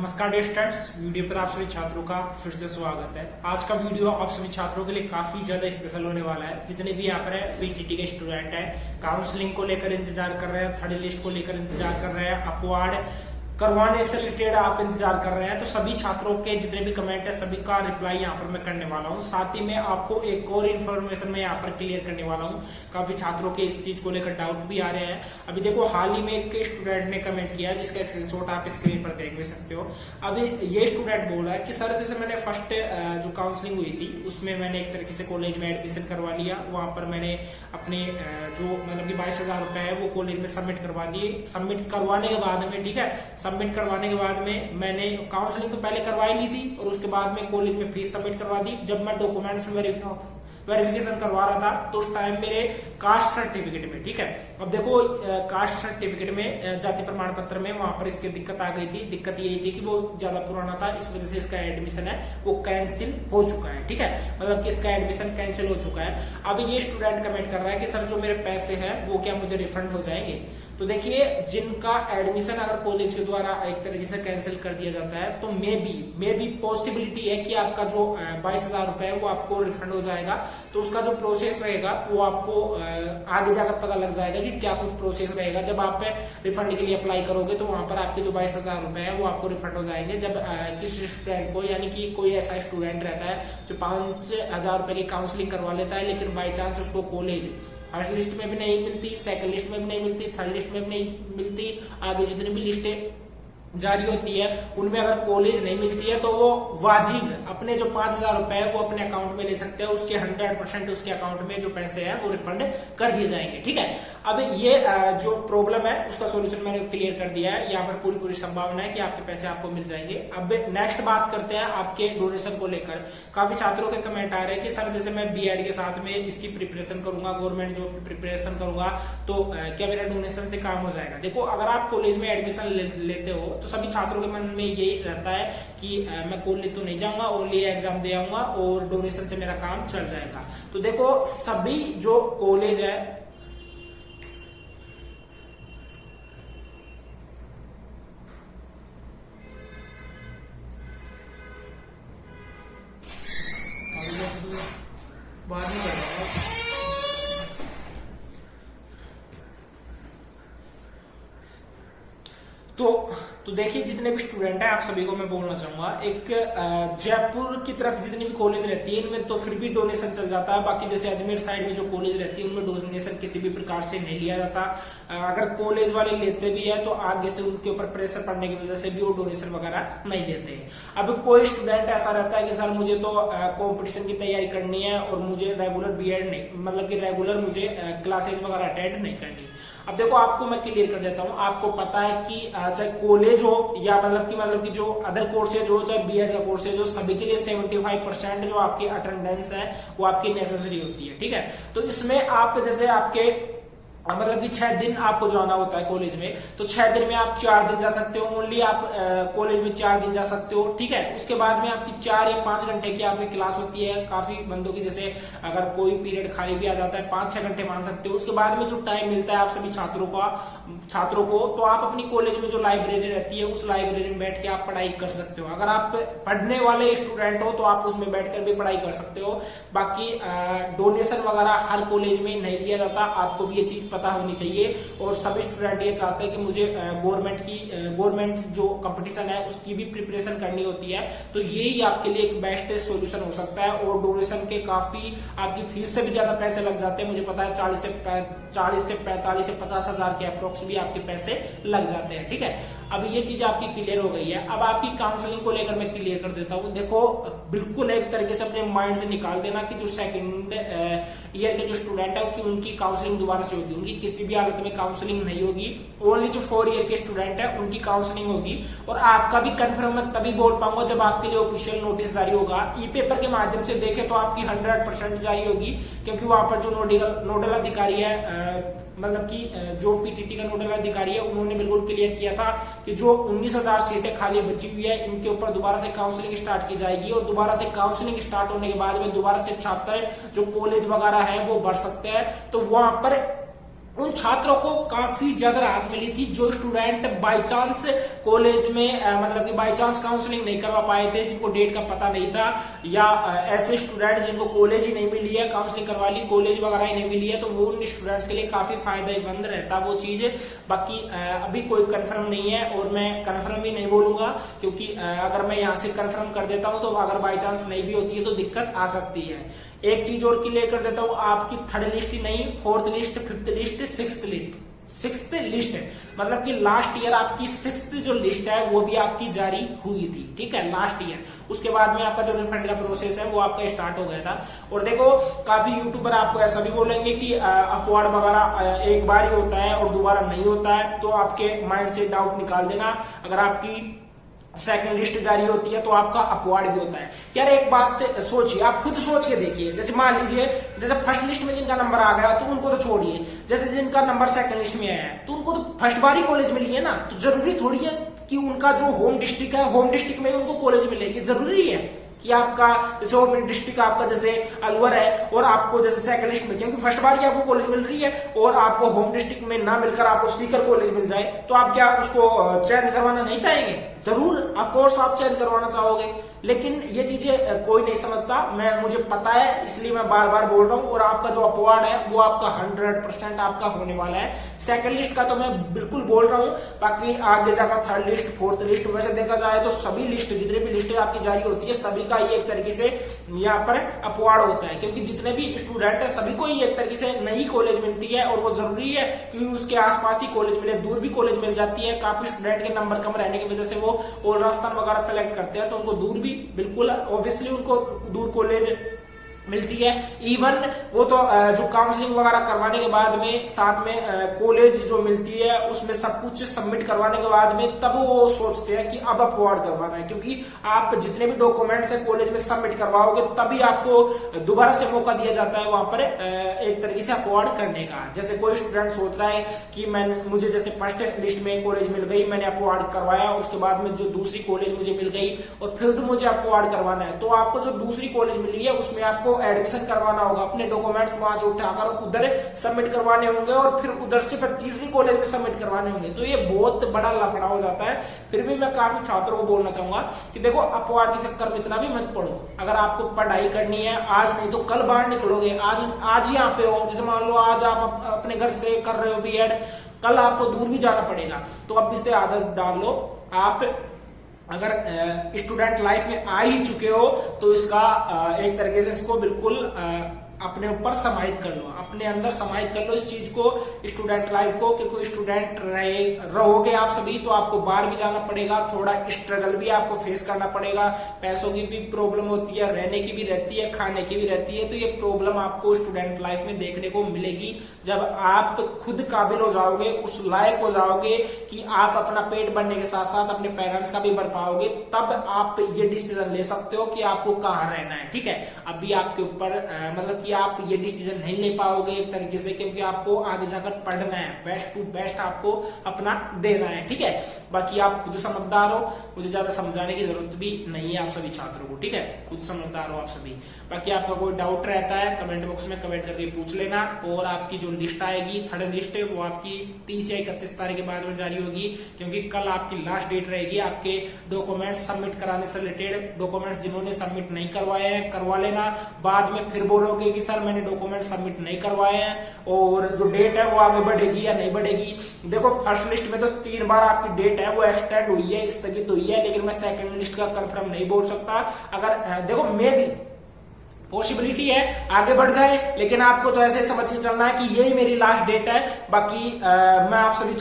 नमस्कार dear students, video पर आप सभी छात्रों का फिर से स्वागत है। आज का वीडियो आप सभी छात्रों के लिए काफी ज्यादा स्पेशल होने वाला है। जितने भी यहाँ पर है पीटीटी के स्टूडेंट हैं, काउंसलिंग को लेकर इंतजार कर रहे हैं, थर्ड लिस्ट को लेकर इंतजार कर रहे हैं, अपवार्ड करवाने से रिलेटेड आप इंतजार कर रहे हैं, तो सभी छात्रों के जितने भी कमेंट है सभी का रिप्लाई यहाँ पर मैं करने वाला हूँ। साथ ही में आपको एक और इन्फॉर्मेशन मैं यहाँ पर क्लियर करने वाला हूँ। काफी छात्रों के इस चीज को लेकर डाउट भी आ रहे हैं। अभी देखो, हाल ही में एक स्टूडेंट ने कमेंट किया जिसका स्क्रीनशॉट आप स्क्रीन पर देख भी सकते हो। अभी ये स्टूडेंट बोल रहा है कि सर जैसे मैंने फर्स्ट जो काउंसलिंग हुई थी उसमें मैंने एक तरीके से कॉलेज में एडमिशन करवा लिया। वहां पर मैंने अपने जो मतलब कि 22,000 रुपए है वो कॉलेज में सबमिट करवा दिए। सबमिट करवाने के बाद में, ठीक है, सबमिट करवाने के बाद में मैंने काउंसलिंग तो पहले करवा ही ली थी और उसके बाद में कॉलेज में फीस सबमिट करवा दी। जब मैं डॉक्यूमेंट्स वेरिफिकेशन करवा रहा था तो उस टाइम मेरे कास्ट सर्टिफिकेट में, ठीक है, अब देखो कास्ट सर्टिफिकेट में जाति प्रमाण पत्र में वहां पर इसकी दिक्कत आ गई थी। दिक्कत यही थी कि वो ज्यादा पुराना था, इस वजह से इसका एडमिशन है वो कैंसिल हो चुका है। ठीक है, मतलब कि इसका एडमिशन कैंसिल हो चुका है। अब ये स्टूडेंट कमेंट कर रहा है कि सर जो मेरे पैसे हैं वो क्या मुझे रिफंड हो जाएंगे? तो देखिए, जिनका एडमिशन अगर कॉलेज के द्वारा एक तरीके से कैंसिल कर दिया जाता है तो मे बी पॉसिबिलिटी है कि आपका जो 22,000 रुपए है वो आपको रिफंड हो जाएगा। तो उसका जो प्रोसेस रहेगा वो आपको आगे जाकर पता लग जाएगा कि क्या कुछ प्रोसेस रहेगा। जब आप रिफंड के लिए अप्लाई करोगे तो वहां पर आपके जो 22,000 रुपए है वो आपको रिफंड हो जाएंगे। जब किसी स्टूडेंट को, यानी कि कोई ऐसा स्टूडेंट रहता है जो 5,000 रुपए की काउंसलिंग करवा लेता है, लेकिन बाई चांस उसको कॉलेज फर्स्ट लिस्ट में भी नहीं मिलती, सेकंड लिस्ट में भी नहीं मिलती, थर्ड लिस्ट में भी नहीं मिलती, आगे जितनी भी लिस्टें जारी होती है उनमें अगर कॉलेज नहीं मिलती है तो वो वाजिब अपने जो 5,000 रुपए है वो अपने अकाउंट में ले सकते हैं। उसके 100% उसके अकाउंट में जो पैसे हैं वो रिफंड कर दिए जाएंगे। ठीक है, अब ये जो प्रॉब्लम है उसका सोल्यूशन मैंने क्लियर कर दिया है। यहाँ पर पूरी संभावना है कि आपके पैसे आपको मिल जाएंगे। अब नेक्स्ट बात करते हैं आपके डोनेशन को लेकर। काफी छात्रों के कमेंट आ रहे हैं कि सर जैसे मैं बीएड के साथ में इसकी प्रिपरेशन करूंगा, गवर्नमेंट जॉब की प्रिपरेशन करूंगा, तो क्या मेरा डोनेशन से काम हो जाएगा? देखो, अगर आप कॉलेज में एडमिशन लेते हो तो सभी छात्रों के मन में यही रहता है कि मैं कॉलेज तो नहीं जाऊंगा, ओनली एग्जाम दे आऊंगा और डोनेशन से मेरा काम चल जाएगा। तो देखो, सभी जो कॉलेज है बाद में कर रहा हूं। तो देखिए, जितने भी स्टूडेंट हैं आप सभी को मैं बोलना चाहूंगा, एक जयपुर की तरफ जितनी भी कॉलेज रहती है इनमें तो फिर भी डोनेशन चल जाता है। बाकी जैसे अजमेर साइड में जो कॉलेज रहती है उनमें डोनेशन किसी भी प्रकार से नहीं लिया जाता। अगर कॉलेज वाले लेते भी है तो आगे से उनके ऊपर प्रेशर पड़ने की वजह से भी वो डोनेशन वगैरह नहीं लेते हैं। अब कोई स्टूडेंट ऐसा रहता है कि सर मुझे तो कॉम्पिटिशन की तैयारी करनी है और मुझे रेगुलर बीएड नहीं, मतलब कि रेगुलर मुझे क्लासेज वगैरह अटेंड नहीं करनी। अब देखो, आपको मैं क्लियर कर देता हूं। आपको पता है कि चाहे कॉलेज हो या मतलब कि जो अदर कोर्सेज हो, चाहे बीएड का कोर्सेज हो, सभी के लिए 75% जो आपकी अटेंडेंस है वो आपकी नेसेसरी होती है। ठीक है, तो इसमें आप जैसे आपके मतलब कि 6 दिन आपको जाना होता है कॉलेज में, तो 6 दिन में आप 4 दिन जा सकते हो। ओनली आप कॉलेज में 4 दिन जा सकते हो। ठीक है, उसके बाद में आपकी 4 या 5 घंटे की आपकी क्लास होती है। काफी बंदों की जैसे अगर कोई पीरियड खाली भी आ जाता है 5-6 घंटे मान सकते हो। उसके बाद में जो टाइम मिलता है आप सभी छात्रों को, तो आप अपनी कॉलेज में जो लाइब्रेरी रहती है उस लाइब्रेरी में बैठ के आप पढ़ाई कर सकते हो। अगर आप पढ़ने वाले स्टूडेंट हो तो आप उसमें बैठकर भी पढ़ाई कर सकते हो। बाकी डोनेशन वगैरह हर कॉलेज में नहीं लिया जाता, आपको भी ये चीज पता होनी चाहिए। और सभी स्टूडेंट ये चाहते हैं कि मुझे गवर्नमेंट जो कंपटीशन है उसकी भी प्रिपरेशन करनी होती है, तो यही आपके लिए एक बेस्ट सॉल्यूशन हो सकता है। और डोनेशन के काफी आपकी फीस से भी ज्यादा पैसे लग जाते हैं। मुझे पता है 40 से 45 से 50,000 के अप्रोक्स भी आपके पैसे लग जाते हैं। ठीक है, अब ये चीज आपकी क्लियर हो गई है। अब आपकी काउंसलिंग को लेकर मैं क्लियर कर देता हूं। देखो, बिल्कुल एक तरीके से अपने माइंड से निकाल देना कि जो सेकंड ईयर के जो स्टूडेंट है उनकी काउंसलिंग दोबारा से होगी, उनकी किसी भी हालत में काउंसलिंग नहीं होगी। ओनली जो 4 ईयर के स्टूडेंट है उनकी काउंसलिंग होगी। और आपका भी कंफर्म मैं तभी बोल पाऊंगा जब आपके लिए ऑफिशियल नोटिस जारी होगा। ई पेपर के माध्यम से देखे तो आपकी 100% जारी होगी, क्योंकि वहां पर जो नोडल अधिकारी है, मतलब कि जो पीटीटी का नोडल अधिकारी है, उन्होंने बिल्कुल क्लियर किया था कि जो 19,000 सीटें खाली बची हुई है इनके ऊपर दोबारा से काउंसलिंग स्टार्ट की जाएगी। और दोबारा से काउंसलिंग स्टार्ट होने के बाद में दोबारा से छात्र जो कॉलेज वगैरह है वो भर सकते हैं। तो वहां पर उन छात्रों को काफी ज्यादा राहत मिली थी जो स्टूडेंट बाय चांस कॉलेज में मतलब कि बाय चांस काउंसलिंग नहीं करवा पाए थे, जिनको डेट का पता नहीं था, या ऐसे स्टूडेंट जिनको कॉलेज ही नहीं मिली है, काउंसलिंग करवा ली कॉलेज वगैरह ही नहीं मिली है, तो वो उन स्टूडेंट्स के लिए काफी फायदेमंद रहता वो चीज। बाकी अभी कोई कंफर्म नहीं है और मैं कंफर्म भी नहीं बोलूंगा, क्योंकि अगर मैं यहाँ से कंफर्म कर देता हूँ तो अगर बाय चांस नहीं भी होती है तो दिक्कत आ सकती है। एक चीज और क्लियर कर देता हूं, आपकी थर्ड लिस्ट ही नहीं, fourth list, fifth list, sixth list है, मतलब कि लास्ट ईयर आपकी सिक्स्थ जो लिस्ट है वो भी आपकी जारी हुई थी, ठीक है, लास्ट ईयर। उसके बाद में आपका जो रिफंड का प्रोसेस है वो आपका स्टार्ट हो गया था। और देखो काफी यूट्यूबर आपको ऐसा भी बोलेंगे कि अपवार्ड वगैरह एक बार ही होता है और दोबारा नहीं होता है, तो आपके माइंड से डाउट निकाल देना। अगर आपकी सेकंड लिस्ट जारी होती है तो आपका अपवार्ड भी होता है। यार एक बात सोचिए, आप खुद सोच के देखिए, जैसे मान लीजिए जैसे फर्स्ट लिस्ट में जिनका नंबर आ गया तो उनको तो छोड़िए, जैसे जिनका नंबर सेकंड लिस्ट में आया है तो उनको तो फर्स्ट बार ही कॉलेज मिली है ना, तो जरूरी थोड़ी है कि उनका जो होम डिस्ट्रिक्ट है, होम डिस्ट्रिक्ट में उनको कॉलेज मिलेगी, जरूरी है कि आपका जैसे होम डिस्ट्रिक्ट आपका जैसे अलवर है और आपको जैसे सेकंड लिस्ट में, क्योंकि फर्स्ट बार ही आपको कॉलेज मिल रही है और आपको होम डिस्ट्रिक्ट में ना मिलकर आपको सीकर कॉलेज मिल जाए, तो आप क्या उसको चेंज करवाना नहीं चाहेंगे? जरूर ऑफ कोर्स आप चेंज करवाना चाहोगे, लेकिन ये चीजें कोई नहीं समझता, मुझे पता है, इसलिए मैं बार बार बोल रहा हूं। और आपका जो अपवार्ड है वो आपका 100% आपका होने वाला है। सेकंड लिस्ट का तो मैं बिल्कुल बोल रहा हूं, बाकी आगे जाकर थर्ड लिस्ट, फोर्थ लिस्ट, वैसे देखा जाए तो सभी लिस्ट, जितने भी लिस्टें आपकी जारी होती है सभी का ही एक तरीके से यहाँ पर अपवार्ड होता है, क्योंकि जितने भी स्टूडेंट है सभी को ही एक तरीके से नई कॉलेज मिलती है और वो जरूरी है क्योंकि उसके आसपास ही कॉलेज मिले, दूर भी कॉलेज मिल जाती है। काफी स्टूडेंट के नंबर कम रहने की वजह से वो और राजस्थान वगैरह सेलेक्ट करते हैं तो उनको दूर भी बिल्कुल ऑब्वियसली उनको दूर कॉलेज मिलती है। इवन वो तो जो काउंसलिंग वगैरह करवाने के बाद में साथ में कॉलेज जो मिलती है उसमें सब कुछ सबमिट करवाने के बाद में तब वो सोचते हैं कि अब अपवार्ड करवाना है, क्योंकि आप जितने भी डॉक्यूमेंट्स है कॉलेज में सबमिट करवाओगे तभी आपको दोबारा से मौका दिया जाता है वहां पर एक तरीके से अपवार्ड करने का। जैसे कोई स्टूडेंट सोच रहा है कि मुझे जैसे फर्स्ट लिस्ट में कॉलेज मिल गई, मैंने अपवार्ड करवाया, उसके बाद में जो दूसरी कॉलेज मुझे मिल गई और फिर मुझे अपवार्ड करवाना है, तो आपको जो दूसरी कॉलेज मिली है उसमें आपको एडमिशन करवाना होगा, अपने डॉक्यूमेंट्स वहां से उठाकर उधर सबमिट करवाने होंगे और फिर उधर से फिर तीसरी कॉलेज में सबमिट करवाने होंगे, तो ये बहुत बड़ा लफड़ा हो जाता है। फिर भी मैं काफी छात्रों को बोलना चाहूंगा कि देखो अपवार्ड के चक्कर में इतना भी मत पढ़ो, अगर आपको पढ़ाई करनी है आज नहीं तो कल बाहर निकलोगे, आज यहाँ पे हो, जैसे मान लो आज आप अपने घर से कर रहे हो बीएड, कल आपको दूर भी जाना पड़ेगा, तो अब इससे आदत डाल लो। आप अगर स्टूडेंट लाइफ में आ ही चुके हो तो इसका एक तरीके से इसको बिल्कुल अपने ऊपर समाहित कर लो, अपने अंदर समाहित कर लो इस चीज को, स्टूडेंट लाइफ को, कि कोई स्टूडेंट रहोगे आप सभी तो आपको बाहर भी जाना पड़ेगा, थोड़ा स्ट्रगल भी आपको फेस करना पड़ेगा, पैसों की भी प्रॉब्लम होती है, रहने की भी रहती है, खाने की भी रहती है, तो ये प्रॉब्लम आपको स्टूडेंट लाइफ में देखने को मिलेगी। जब आप खुद काबिल हो जाओगे, उस लायक हो जाओगे कि आप अपना पेट भरने के साथ साथ अपने पेरेंट्स का भी भर पाओगे, तब आप ये डिसीजन ले सकते हो कि आपको कहाँ रहना है, ठीक है। अभी आपके ऊपर मतलब कि आप ये डिसीजन नहीं ले पाओगे एक तरीके से, क्योंकि आपको आगे जाकर पढ़ना है, बेस्ट टू बेस्ट आपको अपना देना है, ठीक है। बाकी आप खुद समझदार हो, मुझे ज्यादा समझाने की जरूरत भी नहीं है आप सभी छात्रों को, ठीक है, खुद समझदार हो आप सभी। बाकी आपका कोई डाउट रहता है कमेंट बॉक्स में कमेंट करके पूछ लेना, और आपकी जो लिस्ट आएगी थर्ड लिस्ट वो आपकी 30 या 31 तारीख के बाद में जारी होगी, क्योंकि कल आपकी लास्ट डेट रहेगी आपके डॉक्यूमेंट्स सबमिट कराने से रिलेटेड। डॉक्यूमेंट्स जिन्होंने सबमिट नहीं करवाए हैं करवा लेना, बाद में फिर बोलोगे कि सर मैंने डॉक्यूमेंट सबमिट नहीं करवाए हैं और जो डेट है वो आगे बढ़ेगी या नहीं बढ़ेगी। देखो फर्स्ट लिस्ट में तो 3 बार आपकी डेट है वो एक्सटेंड हुई है, स्थगित हुई है, लेकिन मैं सेकंड लिस्ट का कंफर्म नहीं बोल सकता। अगर देखो मे भी पॉसिबिलिटी है आगे बढ़ जाए, लेकिन आपको तो ऐसे समझ के चलना है कि यही मेरी लास्ट डेट है। बाकी मैं आप सभी